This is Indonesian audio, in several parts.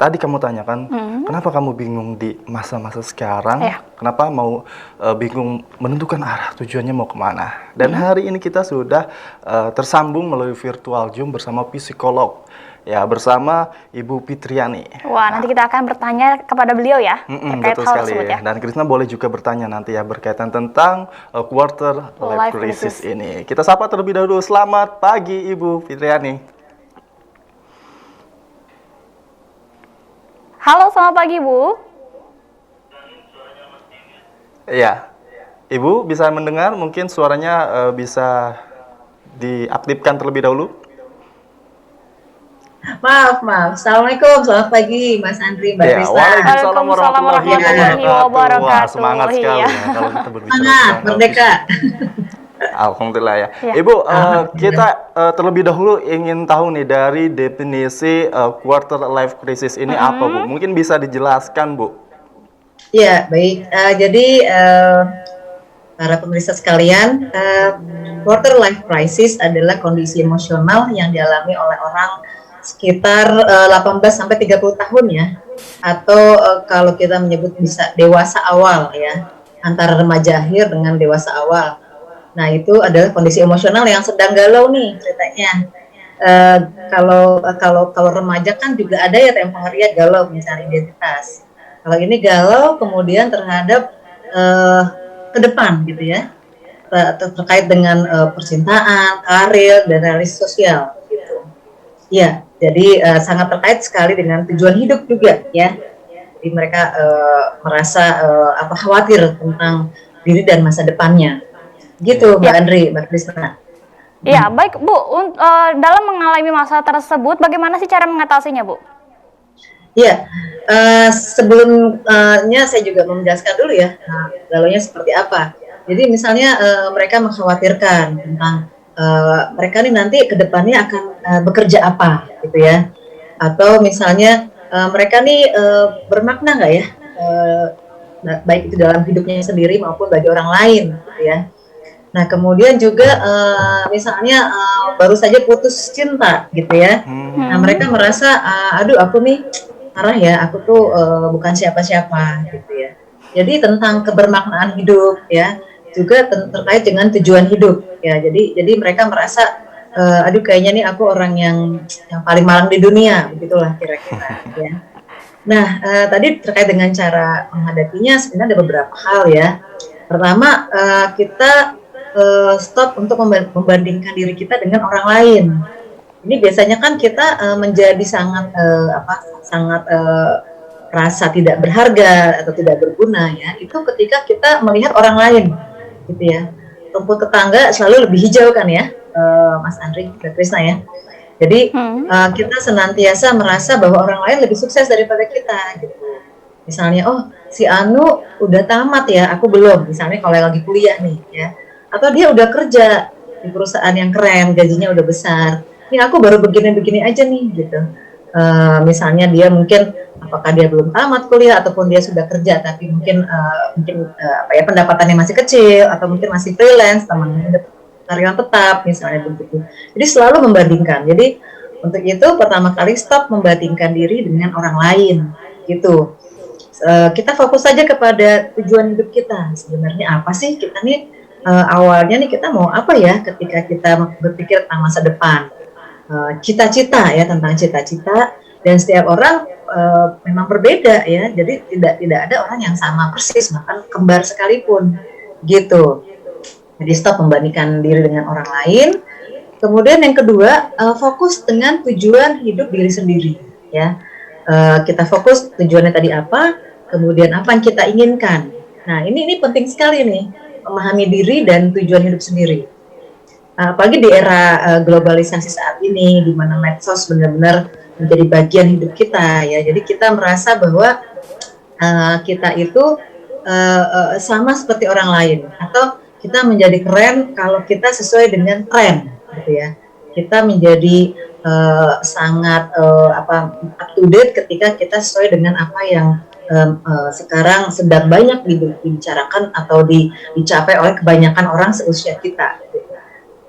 tadi kamu tanyakan, kenapa kamu bingung di masa-masa sekarang? Kenapa mau bingung menentukan arah tujuannya mau kemana? Dan hari ini kita sudah tersambung melalui virtual Zoom bersama psikolog, ya, bersama Ibu Fitriani. Wah, nanti kita akan bertanya kepada beliau ya terkait betul hal sekali tersebut ya. Dan Krisna boleh juga bertanya nanti ya berkaitan tentang quarter life crisis ini. Kita sapa terlebih dahulu. Selamat pagi Ibu Fitriani. Halo, selamat pagi Bu. Iya, Ibu bisa mendengar? Mungkin suaranya bisa diaktifkan terlebih dahulu. Maaf. Assalamualaikum, selamat pagi Mas Andri, Mbak Krisna. Waalaikumsalam warahmatullahi wabarakatuh. Wah, semangat sekali ya kalau kita berbicara. Semangat, merdeka. Alhamdulillah ya. Ibu, kita terlebih dahulu ingin tahu nih dari definisi quarter life crisis ini apa Bu? Mungkin bisa dijelaskan Bu? Ya, baik. Jadi para pemirsa sekalian, quarter life crisis adalah kondisi emosional yang dialami oleh orang sekitar 18 sampai 30 tahun ya. Atau kalau kita menyebut bisa dewasa awal ya, antara remaja akhir dengan dewasa awal. Nah, itu adalah kondisi emosional yang sedang galau nih ceritanya. Kalau remaja kan juga ada ya tempoharinya galau mencari identitas. Kalau ini galau kemudian terhadap ke depan gitu ya, terkait dengan percintaan, karir, dan realisasi sosial gitu. Ya, jadi sangat terkait sekali dengan tujuan hidup juga ya. Jadi mereka merasa khawatir tentang diri dan masa depannya. Gitu, Mbak Andri, Mbak Krisna. Ya, baik Bu. Dalam mengalami masalah tersebut, bagaimana sih cara mengatasinya, Bu? Ya, sebelumnya saya juga menjelaskan dulu ya, galaunya seperti apa. Jadi misalnya mereka mengkhawatirkan tentang mereka nih nanti ke depannya akan bekerja apa, gitu ya. Atau misalnya mereka nih bermakna nggak ya, baik itu dalam hidupnya sendiri maupun bagi orang lain, gitu ya. Nah, kemudian juga misalnya baru saja putus cinta gitu ya. Nah, mereka merasa aduh aku nih parah ya, aku tuh bukan siapa-siapa gitu ya. Jadi tentang kebermaknaan hidup ya, juga terkait dengan tujuan hidup ya. Jadi mereka merasa aduh kayaknya nih aku orang yang paling malang di dunia, begitulah kira-kira ya. Nah, tadi terkait dengan cara menghadapinya sebenarnya ada beberapa hal ya. Pertama, kita stop untuk membandingkan diri kita dengan orang lain. Ini biasanya kan kita menjadi sangat rasa tidak berharga atau tidak berguna ya. Itu ketika kita melihat orang lain, gitu ya. Rumput tetangga selalu lebih hijau kan ya, Mas Andri, Mbak Krisna ya. Jadi kita senantiasa merasa bahwa orang lain lebih sukses daripada kita, gitu. Misalnya, oh si Anu udah tamat ya, aku belum. Misalnya kalau lagi kuliah nih ya. Atau dia udah kerja di perusahaan yang keren, gajinya udah besar. Ini aku baru begini-begini aja nih, gitu. Misalnya dia mungkin, apakah dia belum tamat kuliah ataupun dia sudah kerja, tapi mungkin pendapatannya masih kecil atau mungkin masih freelance, teman karyawan tetap, misalnya begitu. Jadi selalu membandingkan. Jadi untuk itu pertama kali stop membandingkan diri dengan orang lain, gitu. Kita fokus saja kepada tujuan hidup kita. Sebenarnya apa sih kita nih? Awalnya nih kita mau apa ya ketika kita berpikir tentang masa depan, cita-cita ya, tentang cita-cita, dan setiap orang memang berbeda ya, jadi tidak ada orang yang sama persis, bahkan kembar sekalipun gitu. Jadi stop membandingkan diri dengan orang lain. Kemudian yang kedua, fokus dengan tujuan hidup diri sendiri ya. Kita fokus tujuannya tadi apa, kemudian apa yang kita inginkan. Nah ini penting sekali nih, memahami diri dan tujuan hidup sendiri. Apalagi di era globalisasi saat ini, di mana medsos benar-benar menjadi bagian hidup kita ya. Jadi kita merasa bahwa kita itu sama seperti orang lain, atau kita menjadi keren kalau kita sesuai dengan tren, gitu ya. Kita menjadi sangat up to date ketika kita sesuai dengan apa yang sekarang sedang banyak dibicarakan atau dicapai oleh kebanyakan orang seusia kita.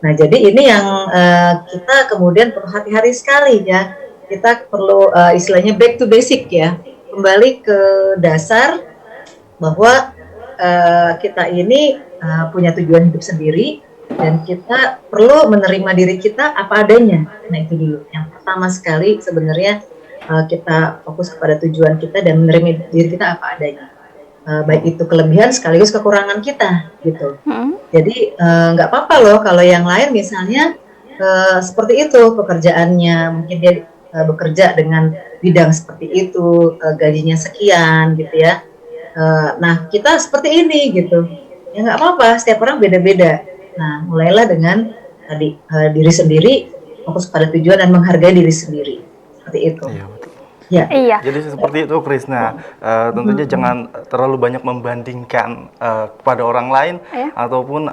Nah, jadi ini yang kita kemudian perlu hati-hati sekali ya. kita perlu istilahnya back to basic ya, kembali ke dasar bahwa kita ini punya tujuan hidup sendiri dan kita perlu menerima diri kita apa adanya. Nah itu dulu. Yang pertama sekali sebenarnya kita fokus kepada tujuan kita dan menerima diri kita apa adanya. Baik itu kelebihan sekaligus kekurangan kita gitu. Jadi nggak apa-apa loh kalau yang lain misalnya seperti itu pekerjaannya, mungkin dia bekerja dengan bidang seperti itu, gajinya sekian gitu ya. Nah kita seperti ini gitu, ya nggak apa-apa, setiap orang beda-beda. Nah mulailah dengan tadi diri sendiri, fokus pada tujuan dan menghargai diri sendiri, seperti itu. Iya, betul. Ya. Iya. Jadi seperti itu Krisna, tentunya jangan terlalu banyak membandingkan kepada orang lain, ataupun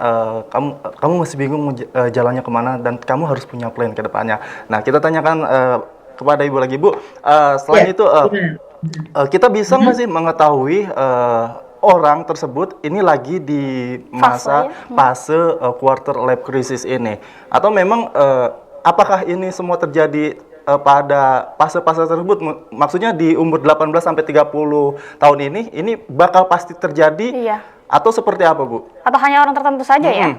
kamu masih bingung jalannya kemana dan kamu harus punya plan ke depannya. Nah kita tanyakan kepada Ibu lagi, Bu, selain itu kita bisa nggak sih mengetahui orang tersebut ini lagi di masa fase quarter life crisis ini, atau memang apakah ini semua terjadi pada fase-fase tersebut, maksudnya di umur 18 sampai 30 tahun ini bakal pasti terjadi atau seperti apa, Bu? Atau hanya orang tertentu saja ya?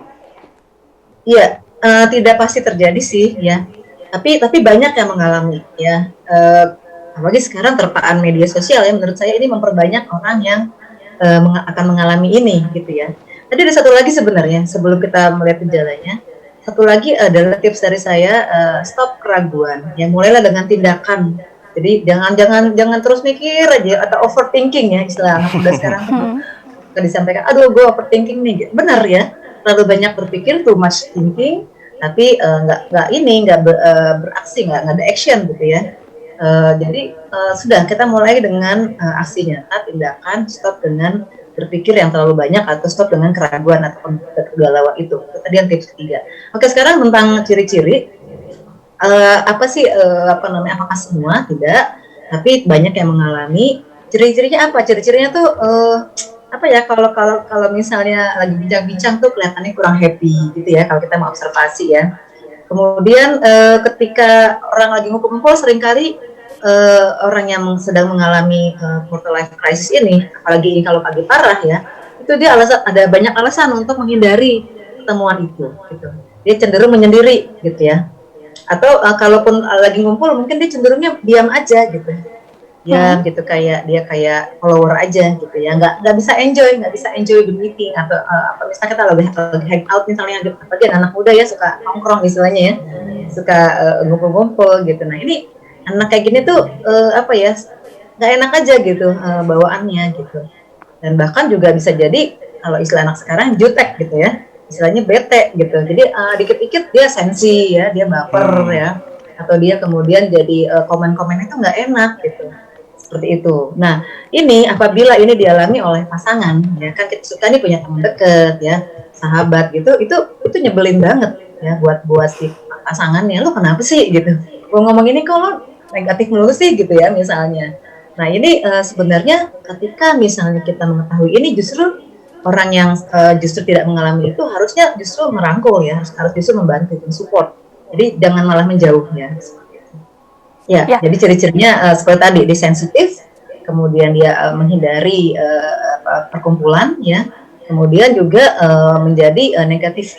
Iya, tidak pasti terjadi sih ya. Tapi banyak yang mengalami ya. Apalagi sekarang terpaan media sosial ya, menurut saya ini memperbanyak orang yang akan mengalami ini gitu ya. Tadi ada satu lagi sebenarnya sebelum kita melihat gejalanya. Satu lagi adalah tips dari saya, stop keraguan. Ya mulailah dengan tindakan. Jadi jangan terus mikir aja atau overthinking ya, istilah anak muda sekarang tuh disampaikan, aduh gue overthinking nih. Benar ya, terlalu banyak berpikir, too much thinking, tapi nggak beraksi, nggak ada action gitu ya. Jadi sudah kita mulai dengan aksi nyata, tindakan, stop dengan berpikir yang terlalu banyak atau stop dengan keraguan ataupun kegalauan itu. Tadi yang tips ketiga. Oke, sekarang tentang ciri-ciri. Apakah semua? Tidak. Tapi banyak yang mengalami. Ciri-cirinya apa? Ciri-cirinya tuh kalau misalnya lagi bincang-bincang tuh kelihatannya kurang happy gitu ya kalau kita mau observasi ya. Kemudian ketika orang lagi ngumpul-ngumpul seringkali orang yang sedang mengalami quarter life crisis ini, apalagi ini kalau lagi parah ya, itu dia ada banyak alasan untuk menghindari pertemuan itu. Gitu. Dia cenderung menyendiri, gitu ya. Atau kalaupun lagi ngumpul, mungkin dia cenderungnya diam aja, gitu. Diam, gitu kayak follower aja, gitu ya. Nggak bisa enjoy the meeting atau misalnya kita lagi hangout misalnya, apalagi anak muda ya suka nongkrong istilahnya ya, suka ngumpul-ngumpul, gitu. Nah ini anak kayak gini tuh nggak enak aja gitu bawaannya gitu, dan bahkan juga bisa jadi kalau istilah anak sekarang jutek gitu ya, istilahnya bete gitu. Jadi dikit-dikit dia sensi ya, dia baper ya, atau dia kemudian jadi komen-komen itu nggak enak gitu, seperti itu. Nah ini apabila ini dialami oleh pasangan ya, kan kita suka nih punya teman deket ya, sahabat gitu, itu nyebelin banget ya buat si pasangannya. Lu kenapa sih gitu, gua ngomong ini kok lo negatif melulu sih gitu ya misalnya. Nah ini sebenarnya ketika misalnya kita mengetahui ini, justru orang yang justru tidak mengalami itu harusnya justru merangkul ya, harus justru membantu, mensupport. Jadi jangan malah menjauh ya. Ya. Jadi ciri-cirinya seperti tadi, dia sensitif, kemudian dia menghindari perkumpulan ya, kemudian juga menjadi negatif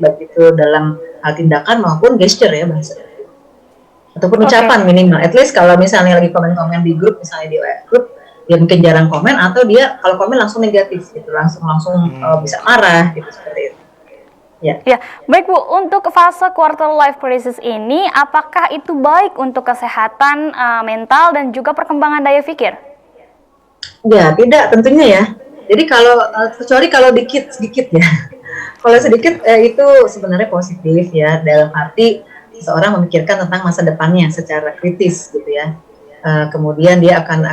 baik itu dalam hal tindakan maupun gesture ya bahasa. Ataupun ucapan minimal, at least kalau misalnya lagi komen-komen di grup, misalnya di WA grup, dia mungkin jarang komen, atau dia kalau komen langsung negatif gitu, langsung bisa marah gitu, seperti itu. Ya, baik Bu, untuk fase quarter life crisis ini, apakah itu baik untuk kesehatan mental dan juga perkembangan daya pikir? Ya, tidak tentunya ya. Jadi kecuali kalau sedikit ya, kalau sedikit itu sebenarnya positif ya, dalam arti seseorang memikirkan tentang masa depannya secara kritis gitu ya. Kemudian dia akan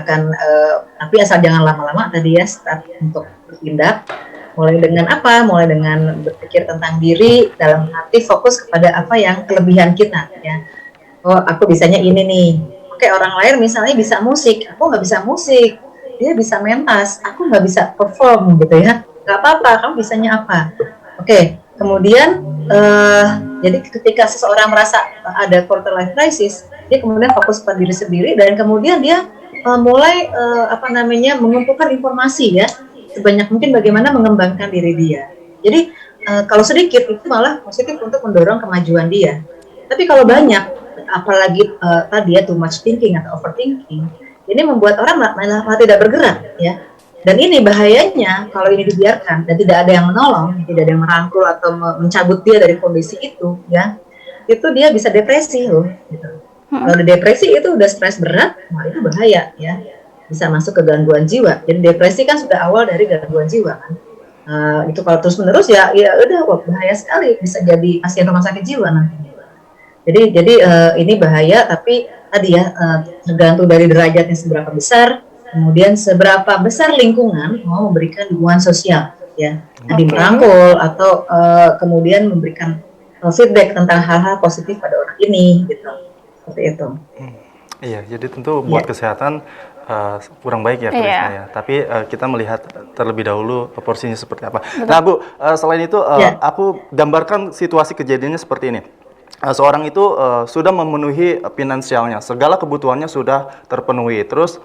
tapi asal jangan lama-lama tadi ya, start untuk bertindak. Mulai dengan apa? Mulai dengan berpikir tentang diri, dalam arti fokus kepada apa yang kelebihan kita ya. Oh, aku bisanya ini nih. Oke, orang lain misalnya bisa musik, aku nggak bisa musik. Dia bisa mentas, aku nggak bisa perform gitu ya. Nggak apa-apa, kamu bisanya apa? Oke. Kemudian, jadi ketika seseorang merasa ada quarter life crisis, dia kemudian fokus pada diri sendiri dan kemudian dia mulai mengumpulkan informasi ya sebanyak mungkin bagaimana mengembangkan diri dia. Jadi kalau sedikit itu malah positif untuk mendorong kemajuan dia. Tapi kalau banyak, apalagi tadi ya too much thinking atau overthinking, ini membuat orang malah tidak bergerak ya. Dan ini bahayanya kalau ini dibiarkan dan tidak ada yang menolong, tidak ada yang merangkul atau mencabut dia dari kondisi itu ya. Itu dia bisa depresi loh gitu. Kalau udah depresi itu udah stres berat, nah itu bahaya ya. Bisa masuk ke gangguan jiwa. Jadi depresi kan sudah awal dari gangguan jiwa kan. Itu kalau terus menerus ya udah bahaya sekali, bisa jadi pasien rumah sakit jiwa nanti. Jadi ini bahaya, tapi tadi ya tergantung dari derajatnya seberapa besar, kemudian seberapa besar lingkungan mau memberikan dukungan sosial ya, tadi merangkul atau kemudian memberikan feedback tentang hal-hal positif pada orang ini gitu, seperti itu. Iya, jadi tentu buat kesehatan kurang baik ya Krisna ya. Tapi kita melihat terlebih dahulu porsinya seperti apa. Betul. Nah Bu, selain itu aku gambarkan situasi kejadiannya seperti ini. Seorang itu sudah memenuhi finansialnya, segala kebutuhannya sudah terpenuhi. Terus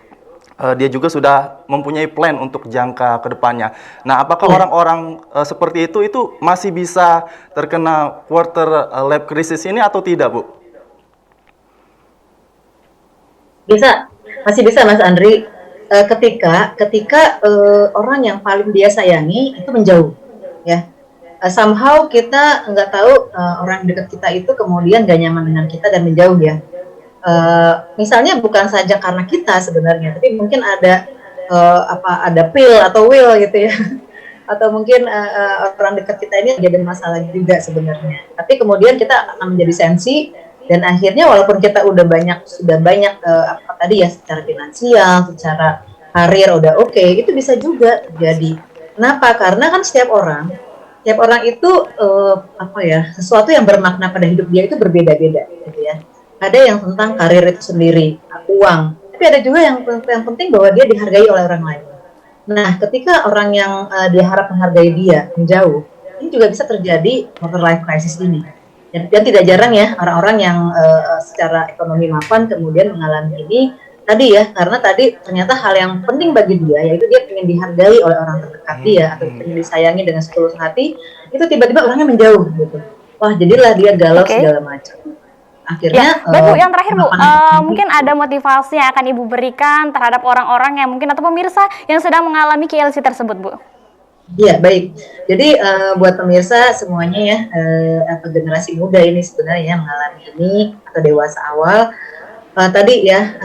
dia juga sudah mempunyai plan untuk jangka ke depannya. Nah, apakah orang-orang seperti itu masih bisa terkena quarter life crisis ini atau tidak, Bu? Bisa, masih bisa Mas Andri. Ketika orang yang paling dia sayangi itu menjauh, ya. Somehow kita nggak tahu orang dekat kita itu kemudian gak nyaman dengan kita dan menjauh ya. Misalnya bukan saja karena kita sebenarnya, tapi mungkin ada pill atau will gitu ya, atau mungkin orang dekat kita ini jadi masalah juga sebenarnya. Tapi kemudian kita akan menjadi sensi dan akhirnya walaupun kita sudah banyak secara finansial, secara karir udah oke, itu bisa juga terjadi. Kenapa? Karena kan setiap orang itu sesuatu yang bermakna pada hidup dia itu berbeda-beda gitu ya. Ada yang tentang karir itu sendiri, uang. Tapi ada juga yang penting bahwa dia dihargai oleh orang lain. Nah, ketika orang yang dia harap menghargai dia menjauh, ini juga bisa terjadi quarter life crisis ini. Dan tidak jarang ya orang-orang yang secara ekonomi mapan kemudian mengalami ini tadi ya, karena tadi ternyata hal yang penting bagi dia yaitu dia ingin dihargai oleh orang terdekat dia atau ingin disayangi dengan setulus hati, itu tiba-tiba orangnya menjauh gitu. Wah, jadilah dia galau segala macam. Akhirnya Bu, yang terakhir Bu, mungkin ada motivasi yang akan Ibu berikan terhadap orang-orang yang mungkin atau pemirsa yang sedang mengalami KLC tersebut, Bu? Iya, baik. Jadi buat pemirsa semuanya ya, generasi muda ini sebenarnya mengalami ini atau dewasa awal, tadi ya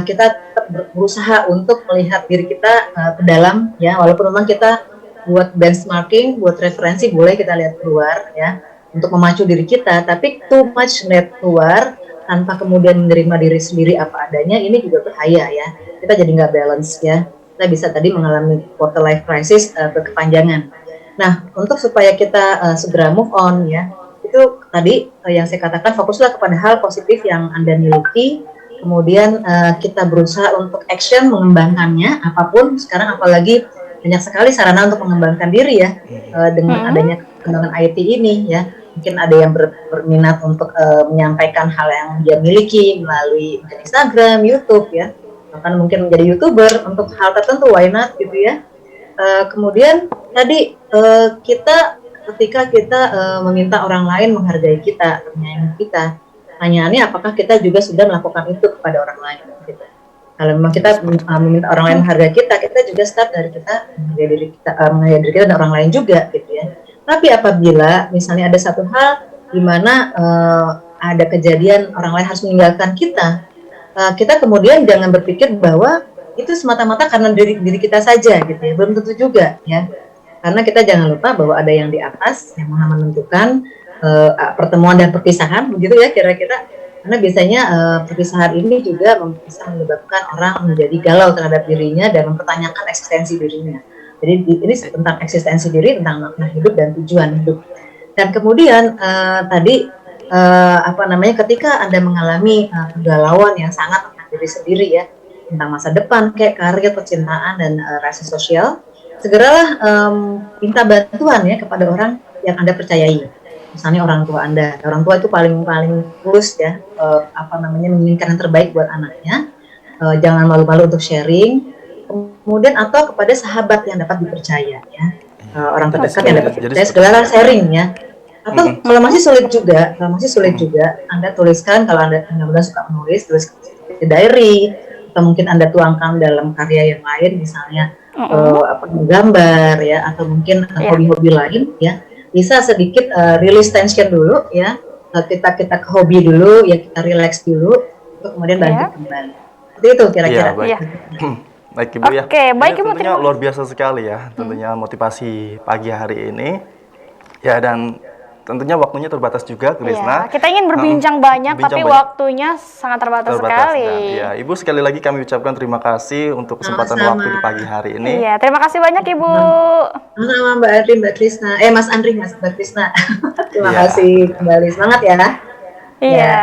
kita tetap berusaha untuk melihat diri kita ke dalam ya, walaupun memang kita buat benchmarking, buat referensi boleh kita lihat keluar ya, untuk memacu diri kita, tapi too much net keluar tanpa kemudian menerima diri sendiri apa adanya, ini juga bahaya ya. Kita jadi nggak balance ya. Kita bisa tadi mengalami quarter life crisis berkepanjangan. Nah, untuk supaya kita segera move on ya, itu tadi yang saya katakan, fokuslah kepada hal positif yang Anda miliki, kemudian kita berusaha untuk action mengembangkannya, apapun sekarang apalagi banyak sekali sarana untuk mengembangkan diri ya, dengan adanya perkembangan IT ini ya. Mungkin ada yang berminat untuk menyampaikan hal yang dia miliki melalui Instagram, YouTube ya, bahkan mungkin menjadi YouTuber untuk hal tertentu, why not gitu ya. Kemudian tadi ketika kita meminta orang lain menghargai kita, menyayangi kita, pertanyaannya apakah kita juga sudah melakukan itu kepada orang lain gitu. Kalau memang kita meminta orang lain menghargai kita juga start dari kita menghargai diri kita dan orang lain juga gitu ya. Tapi apabila misalnya ada satu hal di mana ada kejadian orang lain harus meninggalkan kita, kita kemudian jangan berpikir bahwa itu semata-mata karena diri kita saja gitu ya, belum tentu juga ya. Karena kita jangan lupa bahwa ada yang di atas yang Maha menentukan pertemuan dan perpisahan begitu ya kira-kira. Karena biasanya perpisahan ini juga bisa menyebabkan orang menjadi galau terhadap dirinya dan mempertanyakan eksistensi dirinya. Jadi ini tentang eksistensi diri, tentang makna hidup dan tujuan hidup. Dan kemudian ketika Anda mengalami kegalauan yang sangat tentang diri sendiri ya, tentang masa depan, kayak karir, percintaan dan rasa sosial, segeralah minta bantuan ya kepada orang yang Anda percayai. misalnya orang tua Anda. Orang tua itu paling tulus ya, menginginkan yang terbaik buat anaknya. Jangan malu-malu untuk sharing. Kemudian atau kepada sahabat yang dapat dipercaya ya, orang terdekat yang dapat dipercaya segala sharing ya. Atau kalau masih sulit juga, Anda tuliskan, kalau Anda benar-benar suka menulis, tulis di diary, atau mungkin Anda tuangkan dalam karya yang lain, misalnya menggambar ya, atau mungkin hobi-hobi lain ya. Bisa sedikit release tension dulu ya, kita ke hobi dulu ya, kita relax dulu, untuk kemudian bangkit kembali. Seperti itu kira-kira. Iya, baik Ibu ya. Oke, baik Ibu. Tentunya luar biasa sekali ya, tentunya motivasi pagi hari ini. Ya, dan tentunya waktunya terbatas juga, Krisna. Kita ingin berbincang banyak, tapi waktunya sangat terbatas sekali. Ya, Ibu sekali lagi kami ucapkan terima kasih untuk kesempatan waktu di pagi hari ini. Iya, terima kasih banyak Ibu. Sama Mbak Andri, Mbak Krisna. Mas Andri, Mbak Krisna. Terima kasih kembali, semangat ya. Iya.